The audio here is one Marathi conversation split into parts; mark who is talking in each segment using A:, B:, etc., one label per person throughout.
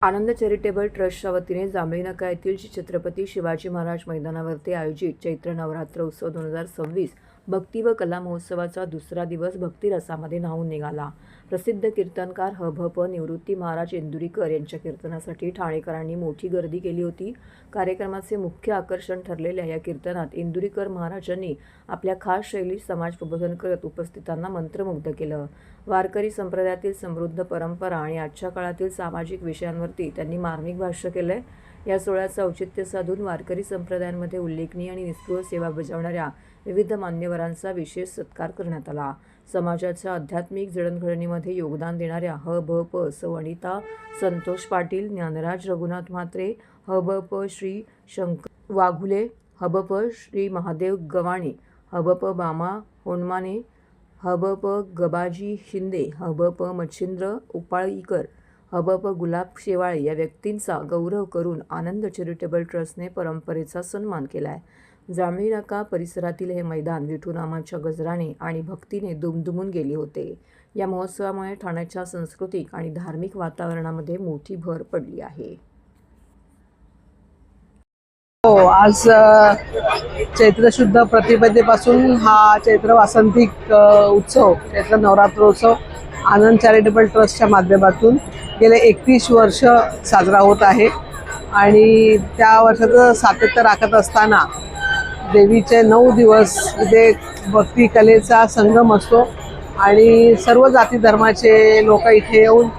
A: आनंद चॅरिटेबल ट्रस्टच्या वतीने जांभळी नाका येथील श्री छत्रपती शिवाजी महाराज मैदानावरती आयोजित चैत्र नवरात्र उत्सव 2026 भक्ती व कला महोत्सवाचा दुसरा दिवस भक्तिरसामध्ये न्हाऊन निघाला। प्रसिद्ध कीर्तनकार ह.भ.प. निवृत्ती महाराज इंदुरीकर यांच्या कीर्तनासाठी ठाणेकरांनी मोठी गर्दी केली होती। कार्यक्रमाचे मुख्य आकर्षण ठरलेल्या या कीर्तनात इंदुरीकर महाराजांनी आपल्या खास शैलीत समाज प्रबोधन करत उपस्थितांना मंत्रमुग्ध केलं। वारकरी संप्रदायातील समृद्ध परंपरा आणि आजच्या काळातील सामाजिक विषयांवरती त्यांनी मार्मिक भाष्य केलंय। या सोहळ्याचं औचित्य साधून वारकरी संप्रदायांमध्ये उल्लेखनीय आणि निस्पृह सेवा बजावणाऱ्या विविध मान्यवरांचा विशेष सत्कार करण्यात आला। समाजाच्या आध्यात्मिक जडणघडणीमध्ये योगदान देणाऱ्या ह.भ.प. सौ अनिता संतोष पाटील, ज्ञानराज रघुनाथ म्हात्रे, ह.भ.प. श्री शंकर वाघुले, ह.भ.प. श्री महादेव गवाणे, ह.भ.प. बामा होंडमाने, ह.भ.प. गबाजी शिंदे, ह.भ.प. मच्छिंद्र उपाळीकर, ह.भ.प. गुलाब शेवाळे या व्यक्तींचा गौरव करून आनंद चॅरिटेबल ट्रस्टने परंपरेचा सन्मान केलाय। जांभळी नाका परिसरातील हे मैदान विठुनामाच्या गजराने आणि भक्तीने दुमदुमून गेले होते। या महोत्सवामुळे ठाण्याच्या सांस्कृतिक आणि धार्मिक वातावरणामध्ये मोठी भर पडली आहे।
B: आज चैत्र शुद्ध प्रतिपदेपासून हा चैत्र वासंतिक उत्सव, चैत्र नवरात्रोत्सव आनंद चॅरिटेबल ट्रस्टच्या माध्यमातून गेले 31 वर्ष साजरा होत आहे आणि त्या वर्षाचं सातत्य राखत असताना देवीचे 9 दिवस इथे भक्ती कलेचा संगम असतो आणि सर्व जाती धर्माचे लोक इथे येऊन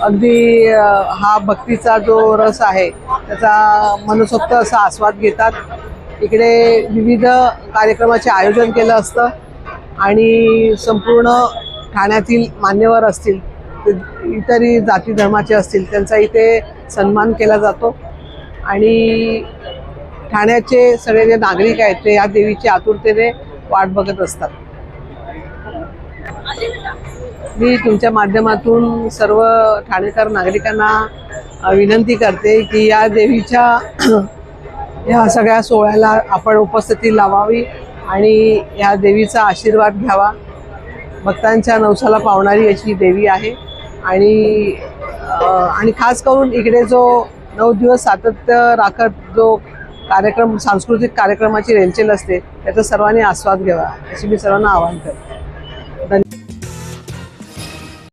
B: अगदी हा भक्तीचा जो रस आहे त्याचा मनसोक्त असा आस्वाद घेतात। इकडे विविध कार्यक्रमाचे आयोजन केलं असतं आणि संपूर्ण ठाण्यातील मान्यवर असतील, इतरही जाती धर्माचे असतील, त्यांचा इथे सन्मान केला जातो आणि ठाण्याचे सगळे जे नागरिक आहेत ते या देवीची आतुरतेने वाट बघत असतात। मी तुमच्या माध्यमातून सर्व ठाणेकर नागरिकांना विनंती करते की या देवीच्या या सगळ्या सोहळ्याला आपण उपस्थिती लावावी आणि या देवीचा आशीर्वाद घ्यावा। भक्तांच्या नवसाला पावणारी अशी देवी आहे आणि खास करून इकडे जो 9 दिवस सातत्य राखत जो कार्यक्रम, सांस्कृतिक कार्यक्रमाची रेलचेल असते त्याचा सर्वांनी आस्वाद घ्यावा अशी मी सर्वांना आवाहन करते।